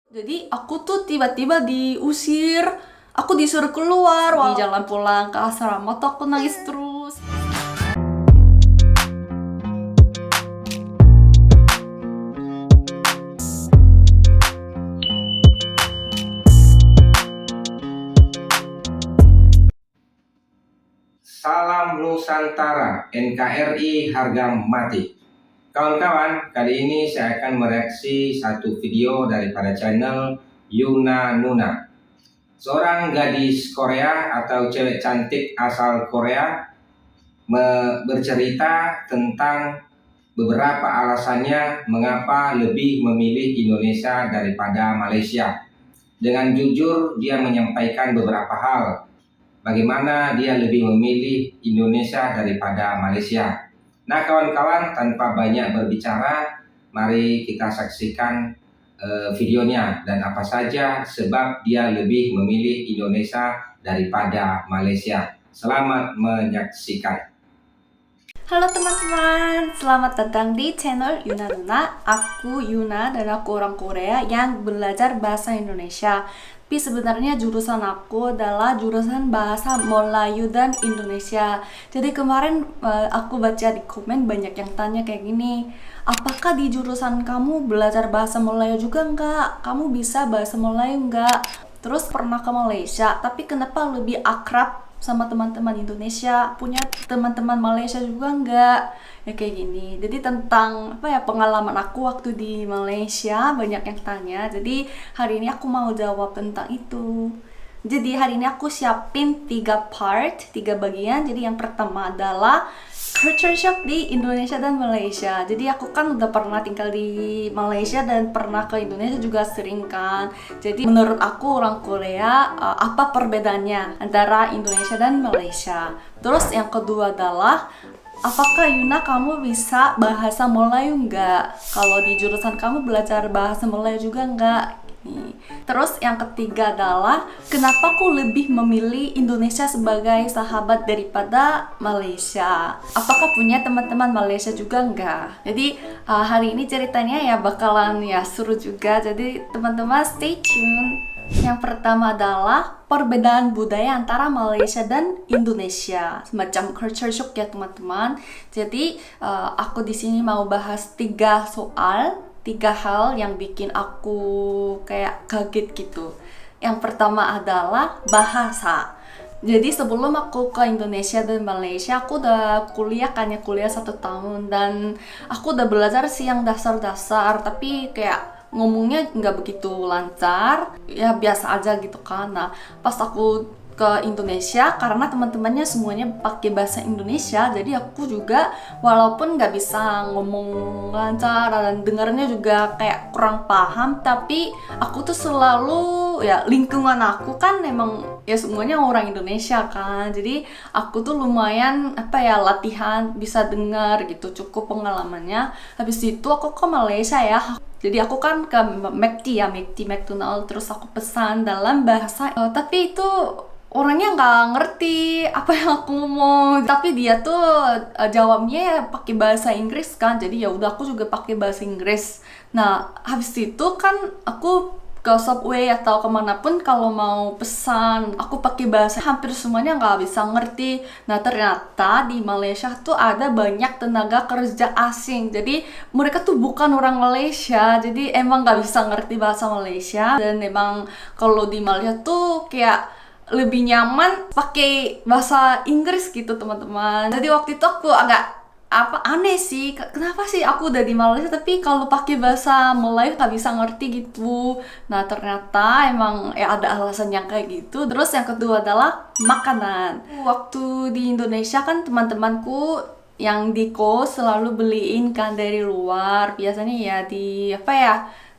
Jadi aku tuh tiba-tiba diusir, aku disuruh keluar, di jalan pulang ke asrama tuh aku nangis terus. Salam Nusantara, NKRI harga mati. Kawan-kawan, kali ini saya akan mereaksi satu video daripada channel Yuna Nuna. Seorang gadis Korea atau cewek cantik asal Korea bercerita tentang beberapa alasannya mengapa lebih memilih Indonesia daripada Malaysia. Dengan jujur, dia menyampaikan beberapa hal bagaimana dia lebih memilih Indonesia daripada Malaysia. Nah kawan-kawan, tanpa banyak berbicara, mari kita saksikan videonya dan apa saja sebab dia lebih memilih Indonesia daripada Malaysia. Selamat menyaksikan. Halo teman-teman, selamat datang di channel Yuna Nuna. Aku Yuna dan aku orang Korea yang belajar bahasa Indonesia. Tapi sebenarnya jurusan aku adalah jurusan bahasa Melayu dan Indonesia. Jadi kemarin aku baca di komen banyak yang tanya kayak gini, apakah di jurusan kamu belajar bahasa Melayu juga enggak? Kamu bisa bahasa Melayu enggak? Terus pernah ke Malaysia, tapi kenapa lebih akrab sama teman-teman Indonesia, punya teman-teman Malaysia juga enggak, ya kayak gini. Jadi tentang pengalaman aku waktu di Malaysia banyak yang tanya, jadi hari ini aku mau jawab tentang itu. Jadi hari ini aku siapin 3 bagian. Jadi yang pertama adalah culture shock di Indonesia dan Malaysia. Jadi aku kan udah pernah tinggal di Malaysia dan pernah ke Indonesia juga sering kan. Jadi menurut aku orang Korea, apa perbedaannya antara Indonesia dan Malaysia. Terus yang kedua adalah, apakah Yuna kamu bisa bahasa Melayu nggak? Kalau di jurusan kamu belajar bahasa Melayu juga nggak? Terus yang ketiga adalah, kenapa aku lebih memilih Indonesia sebagai sahabat daripada Malaysia? Apakah punya teman-teman Malaysia juga enggak? Jadi hari ini ceritanya ya bakalan ya seru juga. Jadi teman-teman stay tune. Yang pertama adalah perbedaan budaya antara Malaysia dan Indonesia, semacam culture shock ya teman-teman. Jadi aku di sini mau bahas 3 hal yang bikin aku kayak kaget gitu. Yang pertama adalah bahasa. Jadi sebelum aku ke Indonesia dan Malaysia, aku udah kuliah kan ya, kuliah 1 tahun, dan aku udah belajar sih yang dasar-dasar, tapi kayak ngomongnya nggak begitu lancar, ya biasa aja gitu kan. Nah pas aku ke Indonesia, karena teman-temannya semuanya pakai bahasa Indonesia, jadi aku juga walaupun nggak bisa ngomong lancar dan dengarnya juga kayak kurang paham, tapi aku tuh selalu, ya lingkungan aku kan emang ya semuanya orang Indonesia kan, jadi aku tuh lumayan latihan bisa dengar gitu, cukup pengalamannya. Habis itu aku ke Malaysia ya, jadi aku kan ke McDonald, terus aku pesan dalam bahasa, tapi itu orangnya nggak ngerti apa yang aku ngomong, tapi dia tuh jawabnya ya pakai bahasa Inggris kan, jadi ya udah aku juga pakai bahasa Inggris. Nah habis itu kan aku ke Subway atau kemanapun kalau mau pesan aku pakai bahasa, hampir semuanya nggak bisa ngerti. Nah ternyata di Malaysia tuh ada banyak tenaga kerja asing, jadi mereka tuh bukan orang Malaysia, jadi emang nggak bisa ngerti bahasa Malaysia. Dan emang kalau di Malaysia tuh kayak lebih nyaman pakai bahasa Inggris gitu teman-teman. Jadi waktu itu aku agak aneh sih, kenapa sih aku udah di Malaysia tapi kalau pakai bahasa Melayu nggak bisa ngerti gitu. Nah ternyata emang ya ada alasan yang kayak gitu. Terus yang kedua adalah makanan. Waktu di Indonesia kan teman-temanku yang di kos selalu beliin kan dari luar, biasanya ya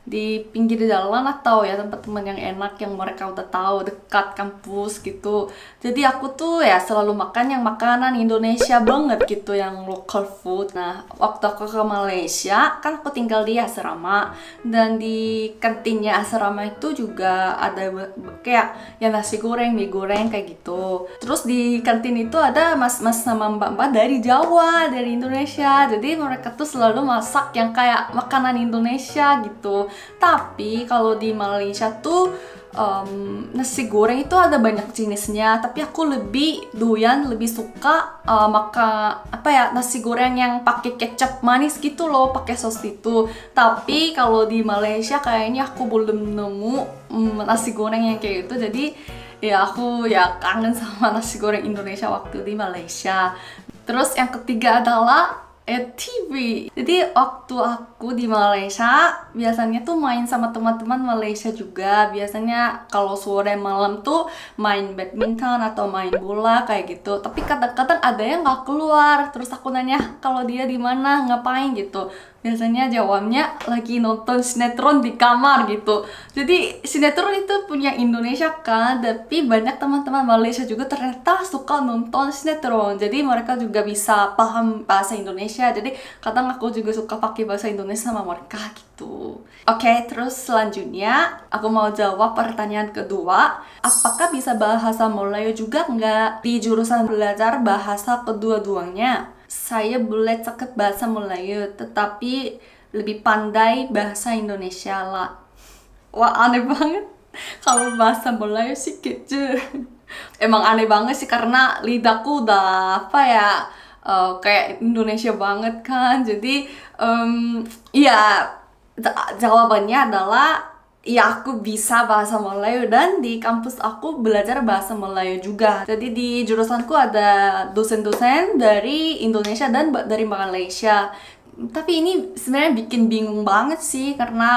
di pinggir jalan atau ya tempat teman yang enak yang mereka udah tahu dekat kampus gitu. Jadi aku tuh ya selalu makan yang makanan Indonesia banget gitu, yang local food. Nah waktu aku ke Malaysia kan aku tinggal di asrama, dan di kantinnya asrama itu juga ada kayak ya nasi goreng, mie goreng kayak gitu. Terus di kantin itu ada mas-mas sama mbak-mbak dari Jawa, dari Indonesia, jadi mereka tuh selalu masak yang kayak makanan Indonesia gitu. Tapi kalau di Malaysia tuh nasi goreng itu ada banyak jenisnya, tapi aku lebih doyan, lebih suka nasi goreng yang pakai kecap manis gitu loh, pakai sos itu. Tapi kalau di Malaysia kayaknya aku belum nemu nasi goreng yang kayak gitu, jadi ya aku ya kangen sama nasi goreng Indonesia waktu di Malaysia. Terus yang ketiga adalah TV. Jadi waktu aku di Malaysia biasanya tuh main sama teman-teman Malaysia juga. Biasanya kalau sore malam tuh main badminton atau main bola kayak gitu. Tapi kadang-kadang ada yang nggak keluar. Terus aku nanya kalau dia di mana, ngapain gitu. Biasanya jawabnya lagi nonton sinetron di kamar gitu. Jadi sinetron itu punya Indonesia kan, tapi banyak teman-teman Malaysia juga ternyata suka nonton sinetron. Jadi mereka juga bisa paham bahasa Indonesia. Jadi kadang aku juga suka pakai bahasa Indonesia sama mereka gitu. Oke, terus selanjutnya aku mau jawab pertanyaan kedua. Apakah bisa bahasa Melayu juga nggak di jurusan belajar bahasa kedua-duanya? Saya boleh cakap bahasa Melayu, tetapi lebih pandai bahasa Indonesia lah. Wah, aneh banget. Kalau bahasa Melayu sih kece. Emang aneh banget sih karena lidahku udah kayak Indonesia banget kan. Jadi ya jawabannya adalah ya aku bisa bahasa Melayu dan di kampus aku belajar bahasa Melayu juga. Jadi di jurusanku ada dosen-dosen dari Indonesia dan dari Malaysia. Tapi ini sebenarnya bikin bingung banget sih karena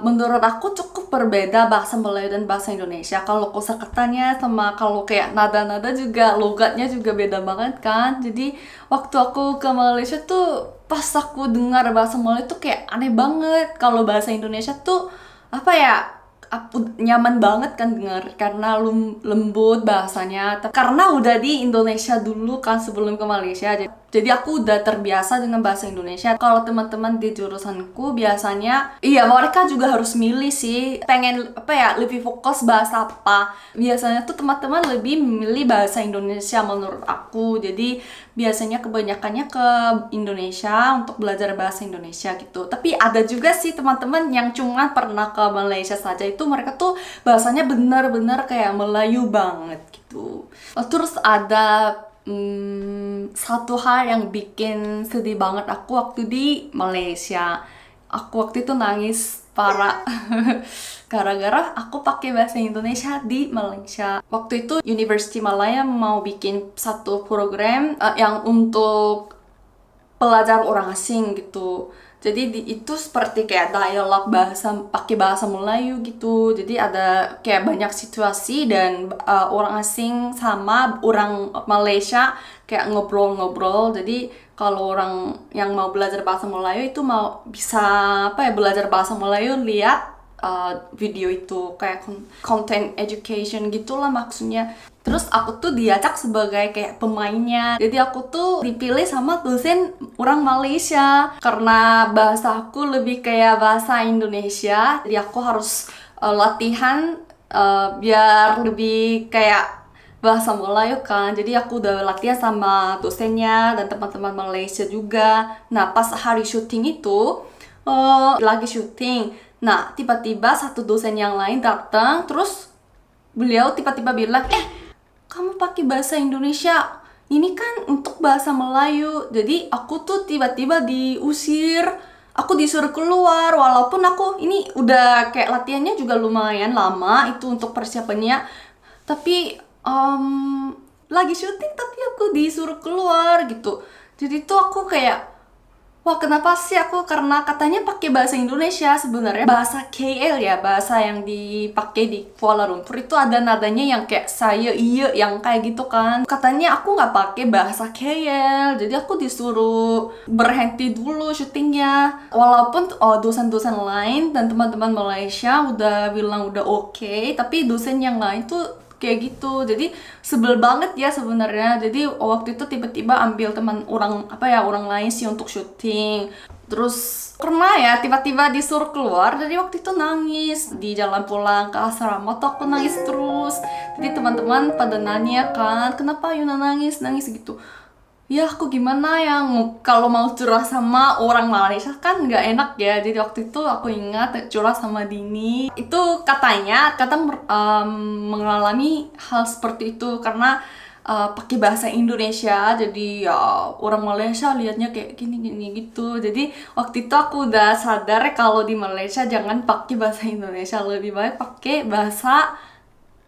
menurut aku cukup berbeda bahasa Melayu dan bahasa Indonesia. Kalau kosakatanya sama kalau kayak nada-nada juga, logatnya juga beda banget kan. Jadi waktu aku ke Malaysia tuh pas aku dengar bahasa Melayu tuh kayak aneh banget. Kalau bahasa Indonesia tuh aku nyaman banget kan dengar karena lembut bahasanya. Karena udah di Indonesia dulu kan sebelum ke Malaysia. Jadi aku udah terbiasa dengan bahasa Indonesia. Kalau teman-teman di jurusanku biasanya, iya mereka juga harus milih sih. Pengen lebih fokus bahasa apa. Biasanya tuh teman-teman lebih memilih bahasa Indonesia menurut aku. Jadi biasanya kebanyakannya ke Indonesia untuk belajar bahasa Indonesia gitu. Tapi ada juga sih teman-teman yang cuma pernah ke Malaysia saja, itu mereka tuh bahasanya benar-benar kayak Melayu banget gitu. Terus ada satu hal yang bikin sedih banget aku waktu di Malaysia. Aku waktu itu nangis parah gara-gara aku pakai bahasa Indonesia di Malaysia. Waktu itu University Malaya mau bikin satu program yang untuk pelajar orang asing gitu. Jadi itu seperti kayak dialog pakai bahasa Melayu gitu. Jadi ada kayak banyak situasi dan orang asing sama orang Malaysia kayak ngobrol-ngobrol. Jadi kalau orang yang mau belajar bahasa Melayu itu mau bisa belajar bahasa Melayu, lihat video itu kayak content education gitulah maksudnya. Terus aku tuh diajak sebagai kayak pemainnya. Jadi aku tuh dipilih sama dosen orang Malaysia karena bahasa aku lebih kayak bahasa Indonesia. Jadi aku harus latihan biar lebih kayak bahasa Melayu kan. Jadi aku udah latihan sama dosennya dan teman-teman Malaysia juga. Nah pas hari syuting itu lagi syuting. Nah tiba-tiba satu dosen yang lain datang, terus beliau tiba-tiba bilang, kamu pakai bahasa Indonesia, ini kan untuk bahasa Melayu. Jadi aku tuh tiba-tiba diusir, aku disuruh keluar. Walaupun aku ini udah kayak latihannya juga lumayan lama itu untuk persiapannya, tapi lagi syuting tapi aku disuruh keluar gitu. Jadi tuh aku kayak, wah kenapa sih aku, karena katanya pakai bahasa Indonesia, sebenarnya bahasa KL ya, bahasa yang dipakai di Kuala Lumpur itu ada nadanya yang kayak saya iya yang kayak gitu kan. Katanya aku nggak pakai bahasa KL, jadi aku disuruh berhenti dulu syutingnya. Walaupun dosen-dosen lain dan teman-teman Malaysia udah bilang udah oke, tapi dosen yang lain tuh kayak gitu. Jadi sebel banget ya sebenarnya. Jadi waktu itu tiba-tiba ambil teman orang orang lain sih untuk syuting. Terus karena ya tiba-tiba disuruh keluar, jadi waktu itu nangis di jalan pulang ke asrama tuh aku nangis terus. Jadi teman-teman pada nanya kan, kenapa Yuna nangis gitu. ya aku gimana ya kalau mau curhat sama orang Malaysia kan nggak enak ya. Jadi waktu itu aku ingat curhat sama Dini itu katanya kadang mengalami hal seperti itu karena pakai bahasa Indonesia, jadi ya orang Malaysia liatnya kayak gini gitu. Jadi waktu itu aku udah sadar kalau di Malaysia jangan pakai bahasa Indonesia, lebih baik pakai bahasa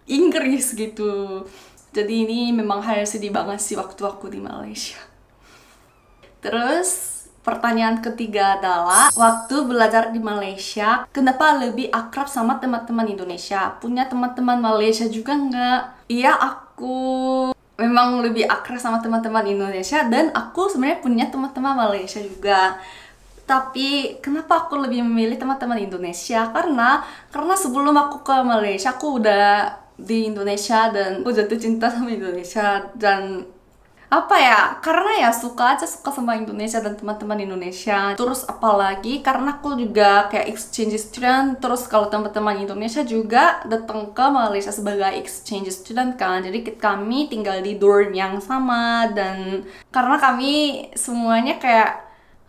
Inggris gitu. Jadi ini memang hal sedih banget sih waktu aku di Malaysia. Terus pertanyaan ketiga adalah waktu belajar di Malaysia, kenapa lebih akrab sama teman-teman Indonesia? Punya teman-teman Malaysia juga nggak? Iya, aku memang lebih akrab sama teman-teman Indonesia dan aku sebenarnya punya teman-teman Malaysia juga. Tapi kenapa aku lebih memilih teman-teman Indonesia? Karena sebelum aku ke Malaysia aku udah di Indonesia dan aku jatuh cinta sama Indonesia. Dan apa ya, karena ya suka sama Indonesia dan teman-teman Indonesia. Terus apalagi karena aku juga kayak exchange student, terus kalau teman-teman Indonesia juga datang ke Malaysia sebagai exchange student kan, jadi kami tinggal di dorm yang sama. Dan karena kami semuanya kayak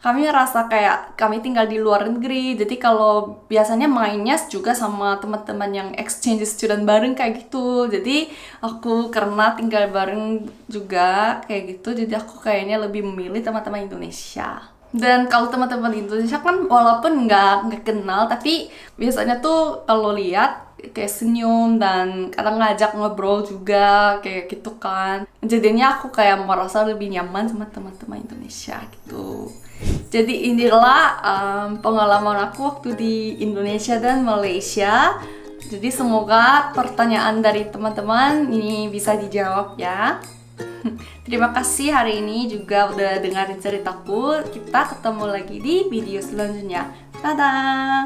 kami ngerasa kayak kami tinggal di luar negeri, jadi kalau biasanya mainnya juga sama teman-teman yang exchange student bareng kayak gitu. Jadi aku karena tinggal bareng juga kayak gitu, jadi aku kayaknya lebih memilih teman-teman Indonesia. Dan kalau teman-teman Indonesia kan walaupun nggak kenal, tapi biasanya tuh kalau lihat kayak senyum dan kadang ngajak ngobrol juga kayak gitu kan. Jadinya aku kayak merasa lebih nyaman sama teman-teman Indonesia gitu. Jadi inilah pengalaman aku waktu di Indonesia dan Malaysia. Jadi semoga pertanyaan dari teman-teman ini bisa dijawab ya. Terima kasih hari ini juga udah dengerin ceritaku. Kita ketemu lagi di video selanjutnya. Dadah!